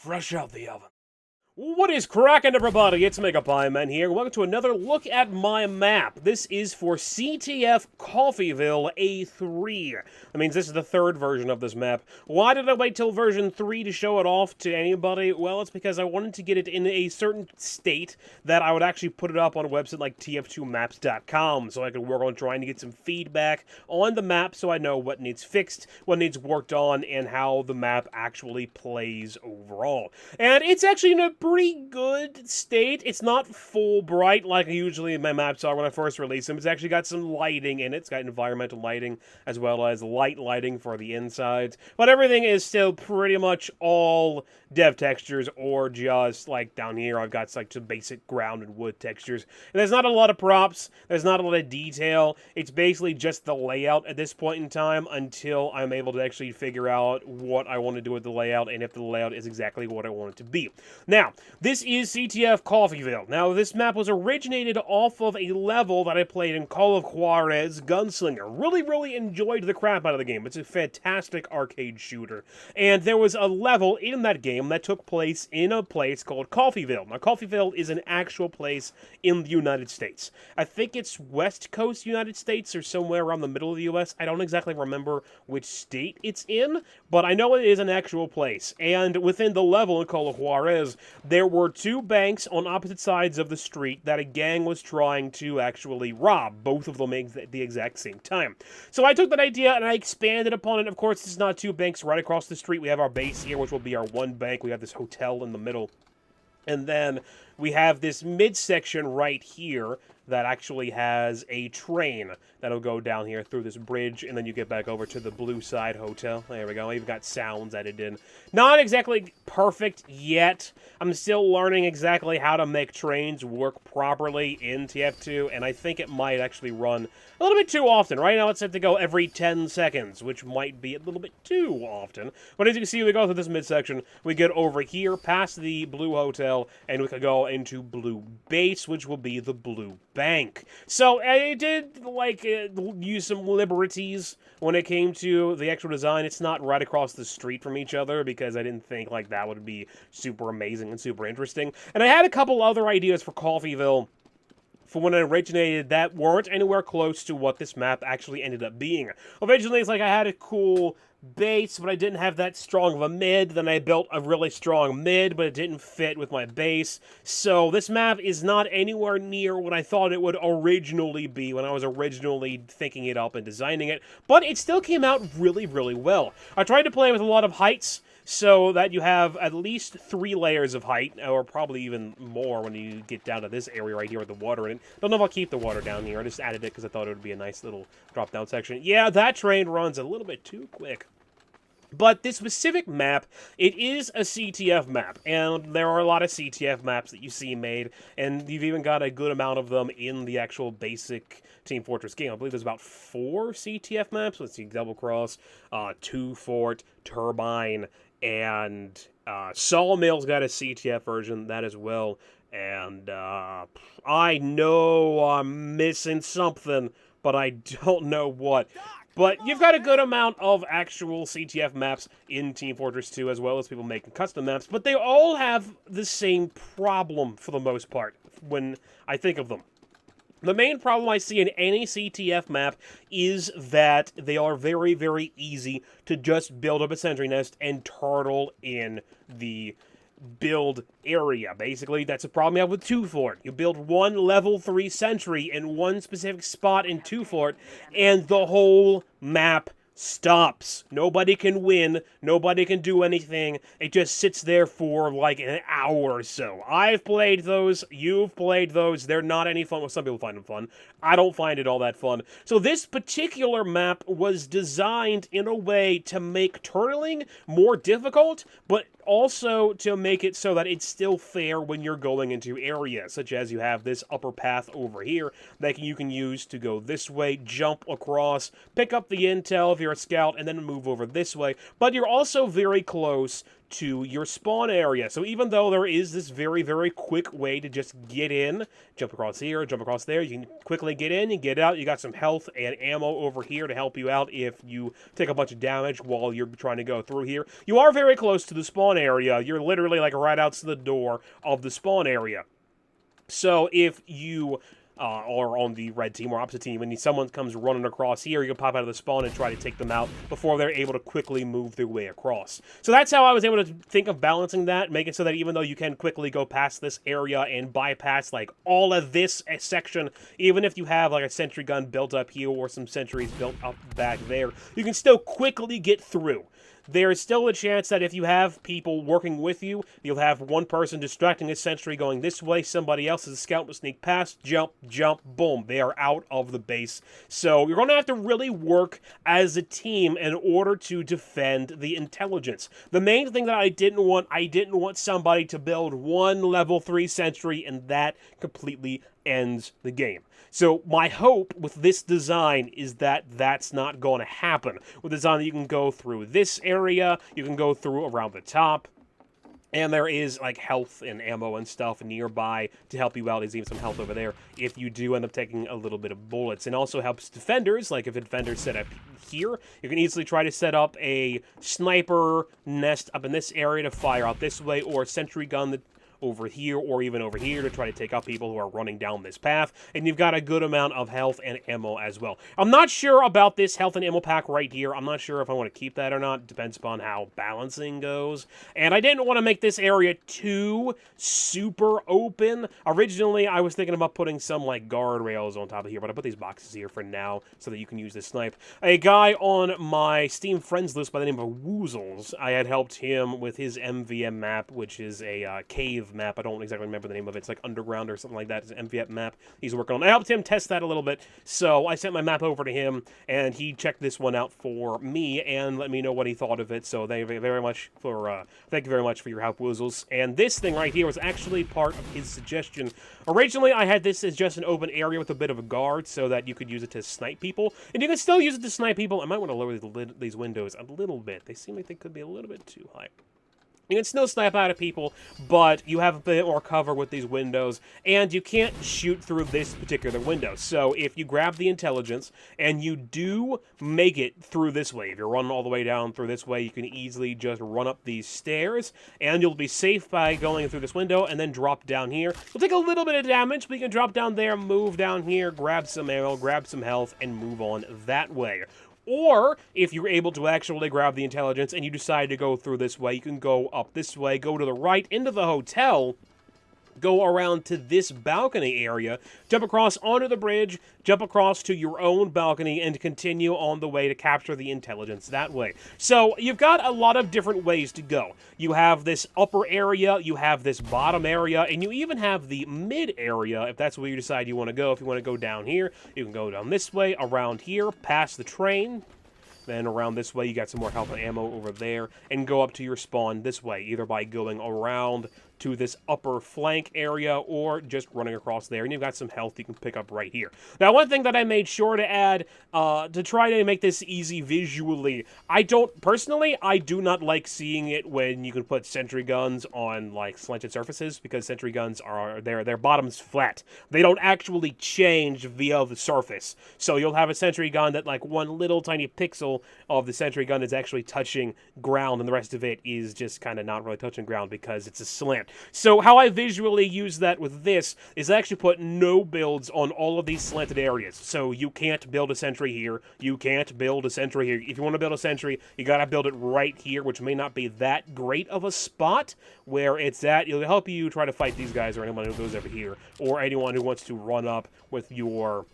fresh out the oven. What is cracking, everybody? It's MegapieMan here. Welcome to another look at my map. This is for CTF Coffeeville A3. That means this is the third version of this map. Why did I wait till version 3 to show it off to anybody? Well, it's because I wanted to get it in a certain state that I would actually put it up on a website like tf2maps.com, so I could work on trying to get some feedback on the map so I know what needs fixed, what needs worked on, and how the map actually plays overall. And it's actually in a pretty good state. It's not full bright like usually my maps are when I first release them. It's actually got some lighting in it. It's got environmental lighting as well as light lighting for the insides. But everything is still pretty much all dev textures, or just like down here I've got like some basic ground and wood textures. And there's not a lot of props. There's not a lot of detail. It's basically just the layout at this point in time until I'm able to actually figure out what I want to do with the layout and if the layout is exactly what I want it to be. Now, this is CTF Coffeeville. Now, this map was originated off of a level that I played in Call of Juarez Gunslinger. Really enjoyed the crap out of the game. It's a fantastic arcade shooter. And there was a level in that game that took place in a place called Coffeeville. Now, Coffeeville is an actual place in the United States. I think it's West Coast United States or somewhere around the middle of the U.S. I don't exactly remember which state it's in, but I know it is an actual place. And within the level in Call of Juarez, there were two banks on opposite sides of the street that a gang was trying to actually rob, both of them at the exact same time. So I took that idea and I expanded upon it. Of course, it's not two banks right across the street. We have our base here, which will be our one bank. We have this hotel in the middle. And then we have this midsection right here that actually has a train that'll go down here through this bridge, and then you get back over to the Blue Side Hotel. There we go. You've got sounds added in. Not exactly perfect yet. I'm still learning exactly how to make trains work properly in TF2, and I think it might actually run a little bit too often. Right now it's set to go every 10 seconds, which might be a little bit too often. But as you can see, we go through this midsection. We get over here past the Blue Hotel, and we can go into Blue Base, which will be the Blue Bank. So I did use some liberties when it came to the actual design. It's not right across the street from each other because I didn't think like that would be super amazing and super interesting. And I had a couple other ideas for Coffeeville for when it originated that weren't anywhere close to what this map actually ended up being. Originally, it's like I had a cool base, but I didn't have that strong of a mid. Then I built a really strong mid, but it didn't fit with my base. So this map is not anywhere near what I thought it would originally be when I was originally thinking it up and designing it, but it still came out really well. I tried to play with a lot of heights, so that you have at least 3 layers of height, or probably even more when you get down to this area right here with the water in it. Don't know if I'll keep the water down here. I just added it because I thought it would be a nice little drop-down section. Yeah, that train runs a little bit too quick. But this specific map, it is a CTF map, and there are a lot of CTF maps that you see made, and you've even got a good amount of them in the actual basic Team Fortress game. I believe there's about 4 CTF maps. Let's see, Double Cross, 2 Fort, Turbine, and Sawmill's got a CTF version, that as well. And I know I'm missing something, but I don't know what. But you've got a good amount of actual CTF maps in Team Fortress 2, as well as people making custom maps, but they all have the same problem for the most part when I think of them. The main problem I see in any CTF map is that they are very easy to just build up a sentry nest and turtle in the build area. Basically, that's a problem you have with 2 Fort. You build one level 3 sentry in one specific spot in 2 Fort, and the whole map stops. Nobody can win. Nobody can do anything. It just sits there for like an hour or so. I've played those. You've played those. They're not any fun. Well, some people find them fun. I don't find it all that fun. So this particular map was designed in a way to make turtling more difficult, but also to make it so that it's still fair when you're going into areas, such as you have this upper path over here that you can use to go this way, jump across, pick up the intel if you're a scout, and then move over this way. But you're also very close to your spawn area. So even though there is this very, very quick way to just get in, jump across here, jump across there, you can quickly get in and get out. You got some health and ammo over here to help you out if you take a bunch of damage while you're trying to go through here. You are very close to the spawn area. You're literally like right out to the door of the spawn area. So if you are on the red team or opposite team, and someone comes running across here, you can pop out of the spawn and try to take them out before they're able to quickly move their way across. So that's how I was able to think of balancing that, make it so that even though you can quickly go past this area and bypass like all of this section, even if you have like a sentry gun built up here or some sentries built up back there, you can still quickly get through. There is still a chance that if you have people working with you, you'll have one person distracting a sentry going this way, somebody else is a scout will sneak past, jump, jump, boom, they are out of the base. So you're going to have to really work as a team in order to defend the intelligence. The main thing that I didn't want somebody to build one level 3 sentry, and that completely ends the game. So my hope with this design is that that's not going to happen. With the design, you can go through this area, you can go through around the top, and there is like health and ammo and stuff nearby to help you out. There's even some health over there if you do end up taking a little bit of bullets. And also helps defenders, like if a defender's set up here, you can easily try to set up a sniper nest up in this area to fire out this way, or a sentry gun that over here or even over here to try to take out people who are running down this path, and you've got a good amount of health and ammo as well. I'm not sure about this health and ammo pack right here. I'm not sure if I want to keep that or not. It depends upon how balancing goes. And I didn't want to make this area too super open. Originally, I was thinking about putting some like guardrails on top of here, but I put these boxes here for now so that you can use this snipe. A guy on my Steam friends list by the name of Woozles, I had helped him with his MVM map, which is a cave map. I don't exactly remember the name of it. It's like underground or something like that. It's an MVM map he's working on. I helped him test that a little bit, so I sent my map over to him, and he checked this one out for me and let me know what he thought of it. So thank you very much for your help, Woozles. And this thing right here was actually part of his suggestion. Originally, I had this as just an open area with a bit of a guard so that you could use it to snipe people, and you can still use it to snipe people. I might want to lower these windows a little bit. They seem like they could be a little bit too high. You can still snipe out at people, but you have a bit more cover with these windows, and you can't shoot through this particular window. So if you grab the intelligence, and you do make it through this way, if you're running all the way down through this way, you can easily just run up these stairs, and you'll be safe by going through this window, and then drop down here. You'll take a little bit of damage, but you can drop down there, move down here, grab some ammo, grab some health, and move on that way. Or, if you're able to actually grab the intelligence and you decide to go through this way, you can go up this way, go to the right into the hotel, go around to this balcony area, jump across onto the bridge, jump across to your own balcony, and continue on the way to capture the intelligence that way. So, you've got a lot of different ways to go. You have this upper area, you have this bottom area, and you even have the mid area, if that's where you decide you want to go. If you want to go down here, you can go down this way, around here, past the train. Then around this way, you got some more health and ammo over there, and go up to your spawn this way, either by going around to this upper flank area or just running across there, and you've got some health you can pick up right here. Now, one thing that I made sure to add to try to make this easy visually, I do not like seeing it when you can put sentry guns on like slanted surfaces, because sentry guns are their bottom's flat. They don't actually change via the surface. So you'll have a sentry gun that like one little tiny pixel of the sentry gun is actually touching ground, and the rest of it is just kind of not really touching ground because it's a slant. So how I visually use that with this is I actually put no builds on all of these slanted areas. So you can't build a sentry here. You can't build a sentry here. If you want to build a sentry, you got to build it right here, which may not be that great of a spot where it's at. It'll help you try to fight these guys or anyone who goes over here, or anyone who wants to run up with your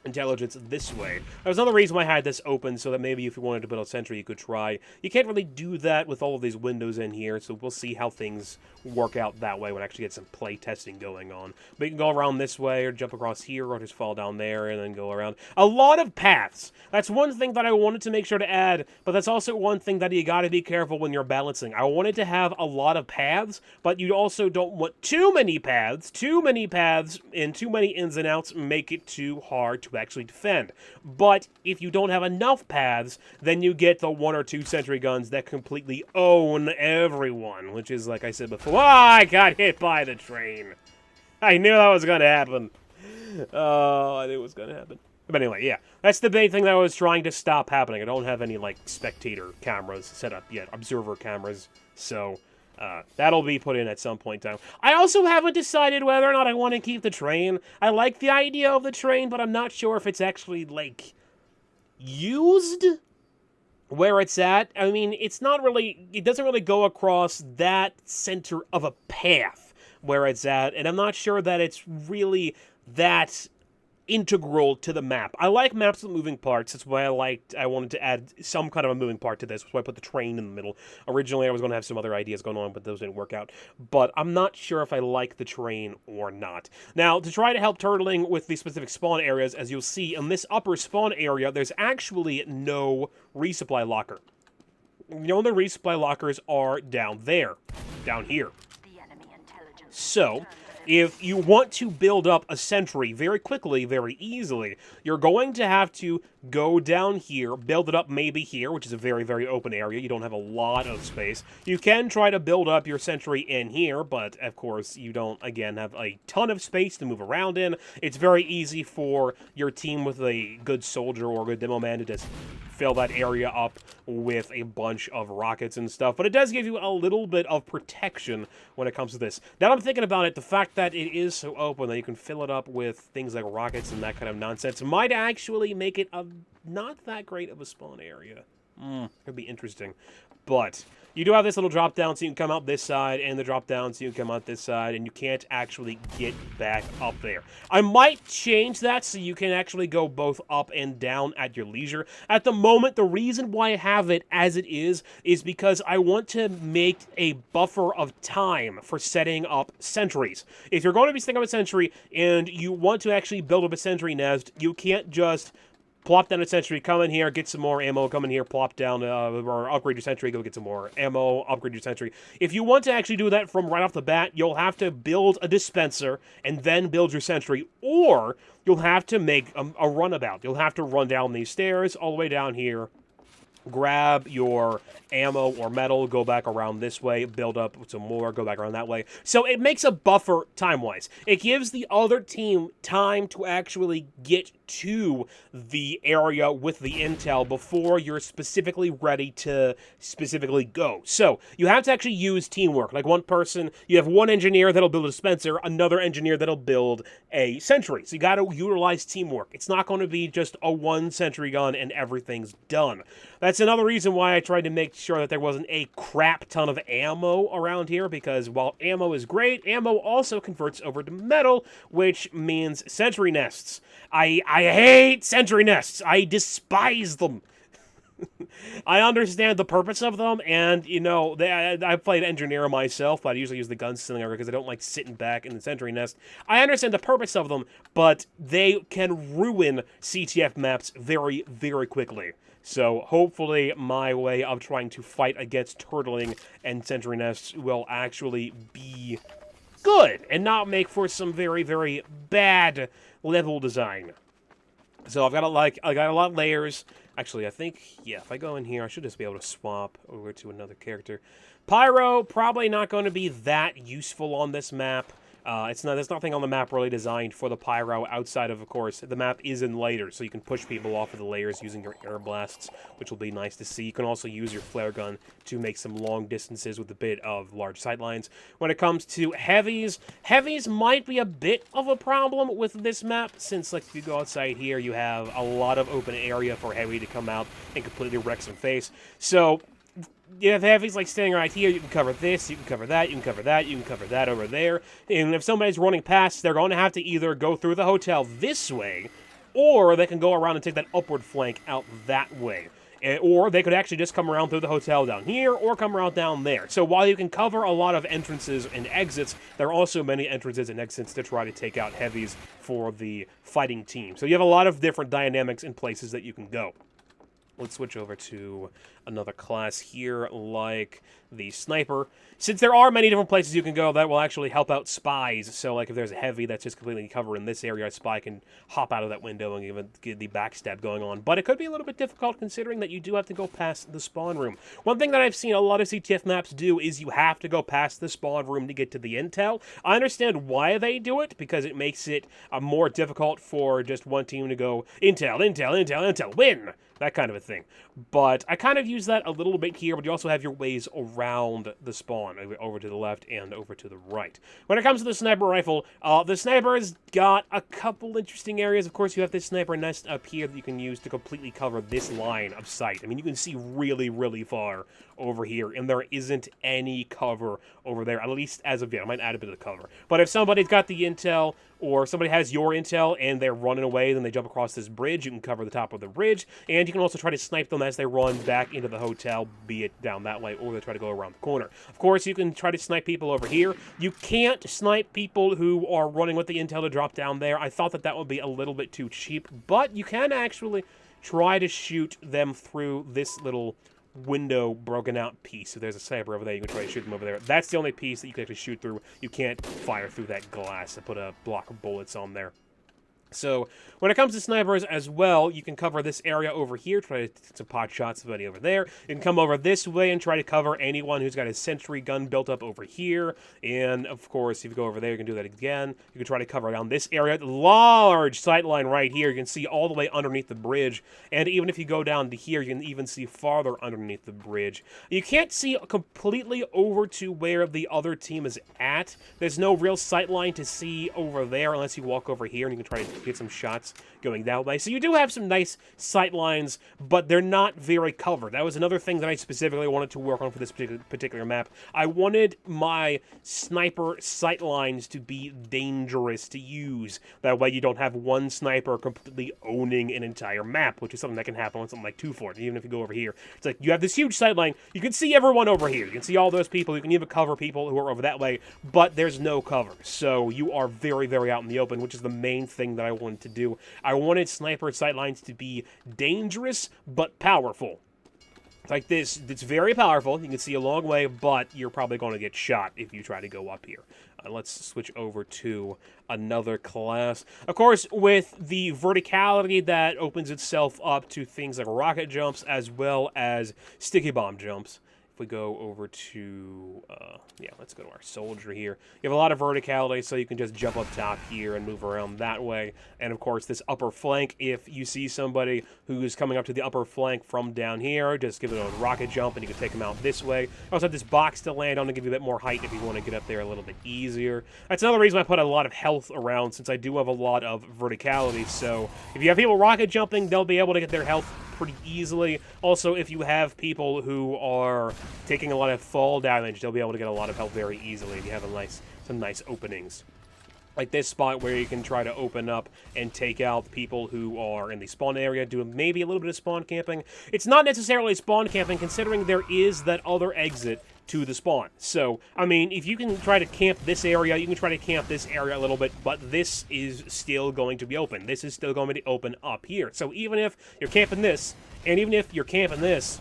intelligence this way. There's another reason why I had this open, so that maybe if you wanted to build a sentry, you could try. You can't really do that with all of these windows in here, so we'll see how things work out that way when I actually get some play testing going on. But you can go around this way, or jump across here, or just fall down there, and then go around. A lot of paths. That's one thing that I wanted to make sure to add, but that's also one thing that you gotta be careful when you're balancing. I wanted to have a lot of paths, but you also don't want too many paths, and too many ins and outs make it too hard to to actually defend. But if you don't have enough paths, then you get the 1 or 2 sentry guns that completely own everyone, which is, like I said before, I got hit by the train. I knew that was going to happen. Oh, I knew it was going to happen. But anyway, yeah, that's the big thing that I was trying to stop happening. I don't have any, like, spectator cameras set up yet, observer cameras, so that'll be put in at some point in time. I also haven't decided whether or not I want to keep the train. I like the idea of the train, but I'm not sure if it's actually, like, used where it's at. I mean, it's not really, it doesn't really go across that center of a path where it's at, and I'm not sure that it's really that integral to the map. I like maps with moving parts. That's why I wanted to add some kind of a moving part to this. That's why I put the train in the middle. Originally, I was going to have some other ideas going on, but those didn't work out. But I'm not sure if I like the train or not. Now, to try to help turtling with the specific spawn areas, as you'll see, in this upper spawn area, there's actually no resupply locker. You know, the resupply lockers are down there. Down here. So, if you want to build up a sentry very quickly, very easily, you're going to have to go down here, build it up maybe here, which is a very, very open area. You don't have a lot of space. You can try to build up your sentry in here, but of course you don't, again, have a ton of space to move around in. It's very easy for your team with a good soldier or a good demo man to just fill that area up with a bunch of rockets and stuff, but it does give you a little bit of protection when it comes to this. Now I'm thinking about it, the fact that it is so open that you can fill it up with things like rockets and that kind of nonsense might actually make it a not that great of a spawn area. Could be interesting. But you do have this little drop down so you can come out this side, and the drop down so you can come out this side, and you can't actually get back up there. I might change that so you can actually go both up and down at your leisure. At the moment, the reason why I have it as it is because I want to make a buffer of time for setting up sentries. If you're going to be setting up a sentry and you want to actually build up a sentry nest, you can't just plop down a sentry, come in here, get some more ammo, come in here, plop down, or upgrade your sentry, go get some more ammo, upgrade your sentry. If you want to actually do that from right off the bat, you'll have to build a dispenser and then build your sentry, or you'll have to make a runabout. You'll have to run down these stairs all the way down here, grab your ammo or metal, go back around this way, build up some more, go back around that way. So it makes a buffer time-wise. It gives the other team time to actually get to the area with the intel before you're specifically ready to specifically go. So you have to actually use teamwork. Like one person, you have one engineer that'll build a dispenser, another engineer that'll build a sentry. So you got to utilize teamwork. It's not going to be just a one sentry gun and everything's done. That's another reason why I tried to make sure that there wasn't a crap ton of ammo around here, because while ammo is great, ammo also converts over to metal, which means sentry nests. I hate sentry nests. I despise them. I understand the purpose of them, and, you know, I've played engineer myself, but I usually use the gunslinger because I don't like sitting back in the sentry nest. I understand the purpose of them, but they can ruin CTF maps very, very quickly. So hopefully my way of trying to fight against turtling and sentry nests will actually be good and not make for some very, very bad level design. So I got a lot of layers. Actually, I think, yeah, if I go in here, I should just be able to swap over to another character. Pyro, probably not going to be that useful on this map. There's nothing on the map really designed for the pyro outside of course, the map is in layers, so you can push people off of the layers using your air blasts, which will be nice to see. You can also use your flare gun to make some long distances with a bit of large sightlines. When it comes to heavies might be a bit of a problem with this map, since, like, if you go outside here, you have a lot of open area for heavy to come out and completely wreck some face. So you have heavies like standing right here, you can cover this, you can cover that, you can cover that, you can cover that over there. And if somebody's running past, they're going to have to either go through the hotel this way, or they can go around and take that upward flank out that way. Or they could actually just come around through the hotel down here, or come around down there. So while you can cover a lot of entrances and exits, there are also many entrances and exits to try to take out heavies for the fighting team. So you have a lot of different dynamics and places that you can go. Let's switch over to another class here like the sniper. Since there are many different places you can go, that will actually help out spies. So, like, if there's a heavy that's just completely covered in this area, a spy can hop out of that window and even get the backstab going on. But it could be a little bit difficult considering that you do have to go past the spawn room. One thing that I've seen a lot of CTF maps do is you have to go past the spawn room to get to the intel. I understand why they do it, because it makes it more difficult for just one team to go intel, intel, intel, intel, win! That kind of a thing. But I kind of use that a little bit here, but you also have your ways around the spawn, over to the left and over to the right. When it comes to the sniper rifle, the sniper's got a couple interesting areas. Of course, you have this sniper nest up here that you can use to completely cover this line of sight. I mean, you can see really, really far over here, and there isn't any cover over there, at least as of yet. I might add a bit of cover. But if somebody's got the intel, or somebody has your intel and they're running away, then they jump across this bridge, you can cover the top of the bridge, and you can also try to snipe them as they run back into the hotel, be it down that way, or they try to go around the corner. Of course, you can try to snipe people over here. You can't snipe people who are running with the intel to drop down there. I thought that that would be a little bit too cheap, but you can actually try to shoot them through this little window broken out piece. If there's a sniper over there, you can try to shoot them over there. That's the only piece that you can actually shoot through. You can't fire through that glass and put a block of bullets on there. So, when it comes to snipers as well, you can cover this area over here, try to take some pot shots of any over there. You can come over this way and try to cover anyone who's got a sentry gun built up over here. And, of course, if you go over there, you can do that again. You can try to cover around this area. Large sight line right here. You can see all the way underneath the bridge. And even if you go down to here, you can even see farther underneath the bridge. You can't see completely over to where the other team is at. There's no real sight line to see over there unless you walk over here and you can try to get some shots going that way. So you do have some nice sight lines, but they're not very covered. That was another thing that I specifically wanted to work on for this particular map. I wanted my sniper sight lines to be dangerous to use. That way you don't have one sniper completely owning an entire map, which is something that can happen on something like 2 Fort. Even if you go over here, it's like you have this huge sight line. You can see everyone over here. You can see all those people. You can even cover people who are over that way, but there's no cover. So you are very, very out in the open, which is the main thing that I wanted to do. I wanted sniper sightlines to be dangerous but powerful. Like this, it's very powerful. You can see a long way, but you're probably going to get shot if you try to go up here. Let's switch over to another class. Of course, with the verticality that opens itself up to things like rocket jumps as well as sticky bomb jumps. We go over to, yeah, let's go to our soldier here. You have a lot of verticality, so you can just jump up top here and move around that way. And, of course, this upper flank, if you see somebody who's coming up to the upper flank from down here, just give it a rocket jump, and you can take them out this way. I also have this box to land on to give you a bit more height if you want to get up there a little bit easier. That's another reason I put a lot of health around, since I do have a lot of verticality. So if you have people rocket jumping, they'll be able to get their health pretty easily. Also, if you have people who are taking a lot of fall damage, they'll be able to get a lot of health very easily if you have some nice openings. Like this spot where you can try to open up and take out people who are in the spawn area, doing maybe a little bit of spawn camping. It's not necessarily spawn camping, considering there is that other exit to the spawn. So, I mean, if you can try to camp this area, you can try to camp this area a little bit, but this is still going to be open. This is still going to be open up here. So even if you're camping this, and even if you're camping this,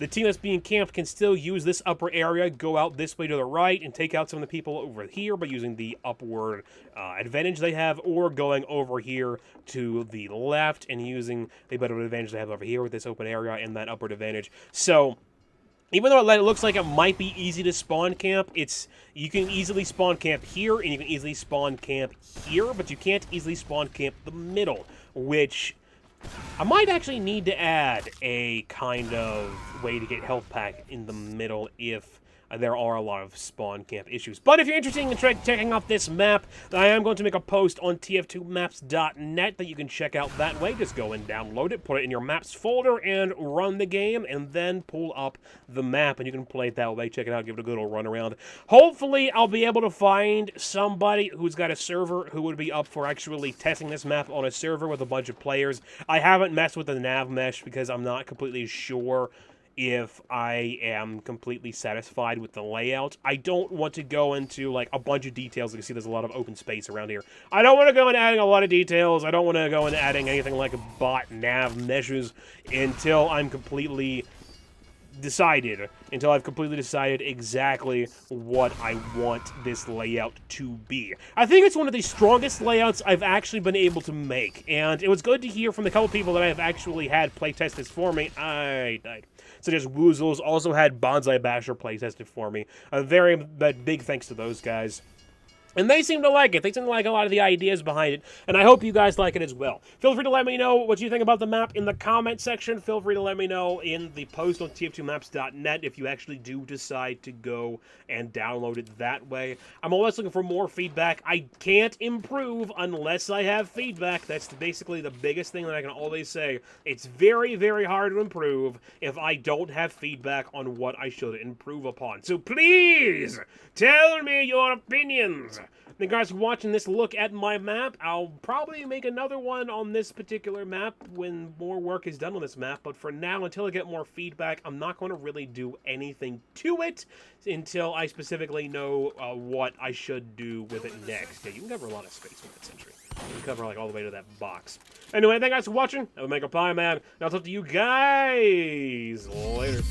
the team that's being camped can still use this upper area, go out this way to the right, and take out some of the people over here by using the upward advantage they have, or going over here to the left and using the better advantage they have over here with this open area and that upward advantage. So, even though it looks like it might be easy to spawn camp, you can easily spawn camp here, and you can easily spawn camp here, but you can't easily spawn camp the middle, which I might actually need to add a kind of way to get health pack in the middle if there are a lot of spawn camp issues. But if you're interested in checking out this map, I am going to make a post on tf2maps.net that you can check out that way. Just go and download it, put it in your maps folder, and run the game, and then pull up the map, and you can play it that way. Check it out, give it a good old run around. Hopefully, I'll be able to find somebody who's got a server who would be up for actually testing this map on a server with a bunch of players. I haven't messed with the nav mesh because I'm not completely sure if I am completely satisfied with the layout. I don't want to go into, like, a bunch of details. You can see there's a lot of open space around here. I don't want to go into adding a lot of details. I don't want to go into adding anything like bot nav meshes until I'm completely decided, until I've completely decided exactly what I want this layout to be. I think it's one of the strongest layouts I've actually been able to make, and it was good to hear from the couple people that I have actually had playtest this for me. I died. Such as Woozles also had Bonsai Basher playtested for me. A very big thanks to those guys. And they seem to like it. They seem to like a lot of the ideas behind it, and I hope you guys like it as well. Feel free to let me know what you think about the map in the comment section. Feel free to let me know in the post on tf2maps.net if you actually do decide to go and download it that way. I'm always looking for more feedback. I can't improve unless I have feedback. That's basically the biggest thing that I can always say. It's very, very hard to improve if I don't have feedback on what I should improve upon. So please, tell me your opinions. Thank you guys for watching this look at my map. I'll probably make another one on this particular map when more work is done on this map, but for now, until I get more feedback, I'm not going to really do anything to it until I specifically know what I should do with it next. Yeah, you can cover a lot of space with that Sentry. You can cover, like, all the way to that box. Anyway, thank you guys for watching. I'm MegapieMan, and I'll talk to you guys later.